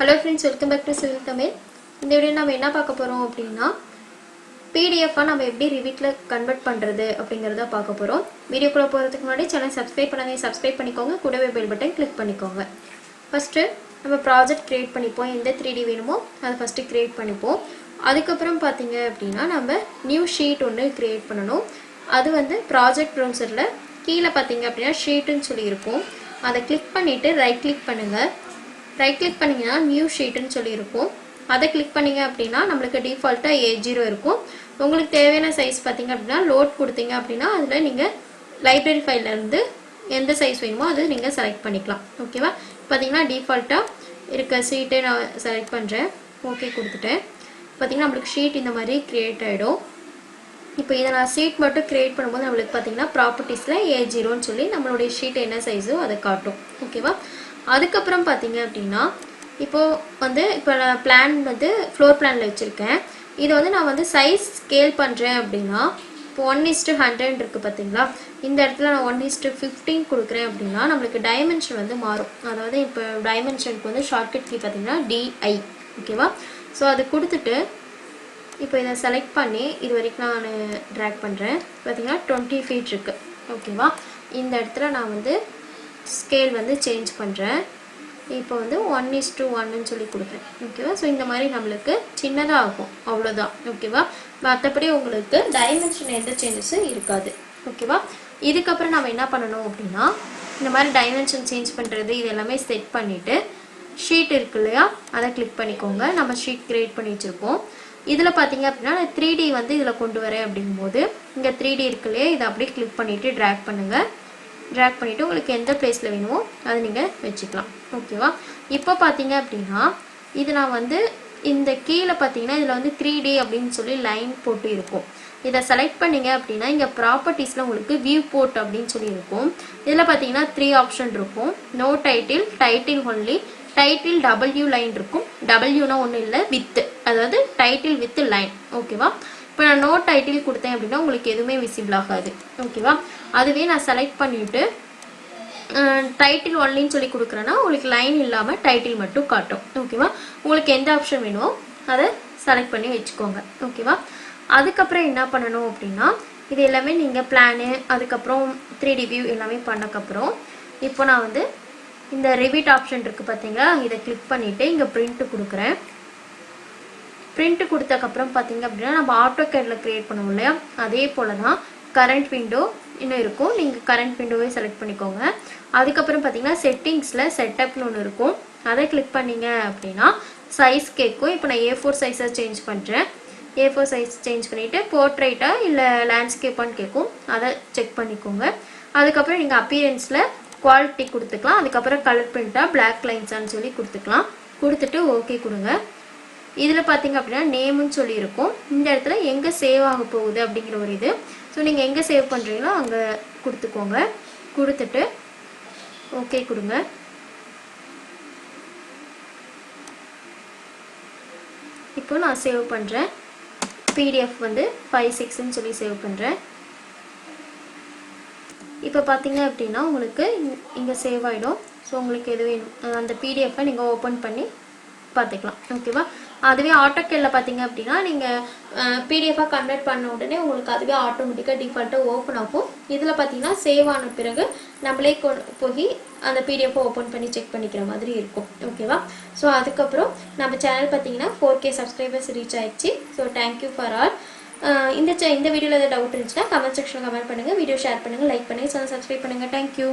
Hello friends, welcome back to Civil Tamil. இந்த video நாம என்ன பார்க்க போறோம் அப்படினா PDF நாம எப்படி Revitல கன்வர்ட் பண்றது அப்படிங்கறத பார்க்க போறோம். வீடியோக்குள்ள போறதுக்கு முன்னாடி சேனலை சப்ஸ்கிரைப் பண்ணிக்கோங்க. கூடவே பெல் பட்டன் கிளிக் பண்ணிக்கோங்க. ஃபர்ஸ்ட் நம்ம ப்ராஜெக்ட் கிரியேட் பண்ணிப்போம். எந்த 3D வேணுமோ அதை ஃபர்ஸ்ட் கிரியேட் பண்ணிப்போம். அதுக்கு அப்புறம் பாத்தீங்க அப்படினா நம்ம நியூ ஷீட் ஒன்னு கிரியேட் பண்ணனும். அது வந்து ப்ராஜெக்ட் ப்ரௌசர்ல கீழ பாத்தீங்க அப்படினா ஷீட்னு சொல்லி இருக்கும். அதை கிளிக் பண்ணிட்டு ரைட் கிளிக் பண்ணுங்க. ரைட் கிளிக் பண்ணீங்கன்னா நியூ ஷீட்னு சொல்லி இருக்கும். அதை கிளிக் பண்ணீங்க அப்படினா நமக்கு டிஃபால்ட்டா A0 இருக்கும். உங்களுக்கு தேவையான சைஸ் பாத்தீங்க அப்படினா லோட் கொடுத்தீங்க அப்படினா அதுல நீங்க லைப்ரரி ஃபைல்ல இருந்து எந்த சைஸ் வேணுமோ அதை நீங்க செலக்ட் பண்ணிக்கலாம். ஓகேவா? பாத்தீங்கன்னா டிஃபால்ட்டா இருக்க ஷீட்டை நான் செலக்ட் பண்றேன். ஓகே கொடுத்துட்டேன். பாத்தீங்கன்னா நமக்கு ஷீட் இந்த மாதிரி கிரியேட் ஆயிடும். இப்போ இத நான் ஷீட் மட்டும் கிரியேட் பண்ணும்போது நமக்கு பாத்தீங்கன்னா ப்ராப்பர்ட்டீஸ்ல A0 ன்னு சொல்லி நம்மளுடைய ஷீட் என்ன சைஸோ அதை காட்டும். ஓகேவா? அதுக்கு அப்புறம் பாத்தீங்க அப்படினா இப்போ பிளான் வந்து ஃப்ளோர் பிளான்ல வச்சிருக்கேன். இது வந்து நான் வந்து சைஸ் ஸ்கேல் பண்றேன் அப்படினா இப்போ 1:100 இருக்கு பாத்தீங்களா? இந்த இடத்துல நான் 1:15 கொடுக்கிறேன் அப்படினா நமக்கு டைமென்ஷன் வந்து மாறும். அதாவது இப்போ டைமென்ஷனுக்கு வந்து ஷார்ட்கட் கீ பாத்தீங்கன்னா DI. ஓகேவா? சோ அது கொடுத்துட்டு இப்போ இத செலக்ட் பண்ணி இது வரைக்கும் நான் டிராக் பண்றேன். பாத்தீங்கன்னா 20 feet இருக்கு. ஓகேவா? இந்த இடத்துல நான் வந்து ஸ்கேல் வந்து சேஞ்ச் பண்றேன். இப்போ வந்து 1:1 ன்னு சொல்லி கொடுக்கிறேன். ஓகேவா? சோ இந்த மாதிரி நமக்கு சின்னதா ஆகும். அவ்வளவுதான். ஓகேவா? மத்தபடி உங்களுக்கு டைமென்ஷன் எந்த சேஞ்சஸும் இருக்காது. ஓகேவா? இதுக்கு அப்புறம் நாம என்ன பண்ணனும் அப்படினா இந்த மாதிரி டைமென்ஷன் சேஞ்ச் பண்றது இது எல்லாமே செட் பண்ணிட்டு ஷீட் இருக்கு இல்லையா? அதை கிளிக் பண்ணிக்கோங்க. நம்ம ஷீட் கிரியேட் பண்ணி வச்சிருக்கோம். இதுல பாத்தீங்க அப்படினா 3D வந்து இதுல கொண்டு வரேன் அப்படிங்கும்போது இங்க 3D இருக்குலையே இத அப்படியே கிளிக் பண்ணிட்டு டிராக் பண்ணுங்க. டிராக் பண்ணிட்டு உங்களுக்கு எந்த பிளேஸ்ல வேணுமோ அதை நீங்க வெச்சுக்கலாம். ஓகேவா? இப்போ பாத்தீங்க அப்படினா இது நான் வந்து இந்த கீழ பாத்தீங்கன்னா இதுல வந்து 3D அப்படினு சொல்லி லைன் போட்டு இருக்கும். இத செலக்ட் பண்ணீங்க அப்படினா இங்க ப்ராப்பர்ட்டீஸ்ல உங்களுக்கு வியூ போர்ட் அப்படினு சொல்லி இருக்கும். இதுல பாத்தீங்கன்னா 3 ஆப்ஷன் இருக்கும். No title, title only, title W line இருக்கும். W னா ஒண்ணும் இல்ல width. அதாவது டைட்டில் வித் லைன். ஓகேவா? இப்போ நான் நோ டைட்டில் கொடுத்தேன் அப்படினா உங்களுக்கு எதுவுமே விசிபிள் ஆகாது. ஓகேவா? அதுவே நான் செலக்ட் பண்ணிட்டு டைட்டில் ஒன்லின்னு சொல்லி கொடுக்குறேன்னா உங்களுக்கு லைன் இல்லாம டைட்டில் மட்டும் காட்டும். ஓகேவா? உங்களுக்கு எந்த ஆப்ஷன் வேணுமோ அதை செலக்ட் பண்ணி வச்சுக்கோங்க. ஓகேவா? அதுக்கப்புறம் என்ன பண்ணணும் அப்படின்னா இது எல்லாமே நீங்க பிளான் அதுக்கப்புறம் 3D வியூ எல்லாமே பண்ணக்கப்புறம் இப்போ நான் வந்து இந்த Revit ஆப்ஷன் இருக்கு பாத்தீங்களா? இதை கிளிக் பண்ணிட்டு இங்க பிரிண்ட் கொடுக்குறேன். பிரிண்ட் கொடுத்ததுக்கு அப்புறம் பாத்தீங்க அப்படினா நம்ம ஆட்டோகேட்ல கிரியேட் பண்ணுவோம் இல்லையா? அதே போல தான் கரண்ட் விண்டோ இன்னும் இருக்கும். நீங்க கரண்ட் விண்டோவை செலக்ட் பண்ணிக்கோங்க. அதுக்கு அப்புறம் பாத்தீங்கன்னா செட்டிங்ஸ்ல செட்டப்னு ஒன்னு இருக்கும். அதை கிளிக் பண்ணீங்க அப்படினா சைஸ் கேக்கும். இப்போ நான் A4 சைஸா சேஞ்ச் பண்றேன். A4 சைஸ் சேஞ்ச் பண்ணிட்டு போர்ட்ரைட்டா இல்ல லேண்ட்ஸ்கேப்பான்னு கேக்கும். அதை செக் பண்ணிக்கோங்க. அதுக்கு அப்புறம் நீங்க அப்பியரன்ஸ்ல குவாலிட்டி கொடுத்துக்கலாம். அதுக்கு அப்புறம் கலர் பிரிண்டா பிளாக் லைன்ஸ்னு சொல்லி கொடுத்துக்கலாம். கொடுத்துட்டு ஓகே கொடுங்க. இதுல பாத்தீங்க அப்படினா நேம்னு சொல்லி இருக்கும். இந்த இடத்துல எங்க சேவ் ஆக போகுது அப்படிங்கிற ஒரு இது. சோ நீங்க எங்க சேவ் பண்றீங்களோ அங்க கொடுத்துக்கோங்க. கொடுத்துட்டு ஓகே கொடுங்க. இப்போ நான் சேவ் பண்றேன். PDF வந்து 56 ன்னு சொல்லி சேவ் பண்றேன். இப்போ பாத்தீங்க அப்படினா உங்களுக்கு இங்க சேவ் ஆயிடும். சோ உங்களுக்கு எது வேணும் அந்த PDF நீங்க ஓபன் பண்ணி பாத்துக்கலாம். ஓகேவா? அதுவே ஆட்டோகேட்ல பாத்தீங்க அப்படினா நீங்க PDF கன்வர்ட் பண்ண உடனே உங்களுக்கு அதுவே ஆட்டோமேட்டிக்கா டிஃபால்ட்டா ஓபன் ஆகும். இதுல பாத்தீங்கன்னா சேவ் ஆன பிறகு நம்மளே போய் அந்த PDF ஓபன் பண்ணி செக் பண்ணிக்கிற மாதிரி இருக்கும். ஓகேவா? சோ அதுக்கு அப்புறம் நம்ம சேனல் பாத்தீங்கன்னா 4K சப்ஸ்கிரைபர்ஸ் ரீச் ஆயிடுச்சு. So thank you for all. இந்த வீடியோல ஏதாவது டவுட் இருந்துச்சுனா கமெண்ட் செக்ஷன்ல கமெண்ட் பண்ணுங்க. வீடியோ ஷேர் பண்ணுங்க, லைக் பண்ணுங்க, சேனல் சப்ஸ்கிரைப் பண்ணுங்க. thank you.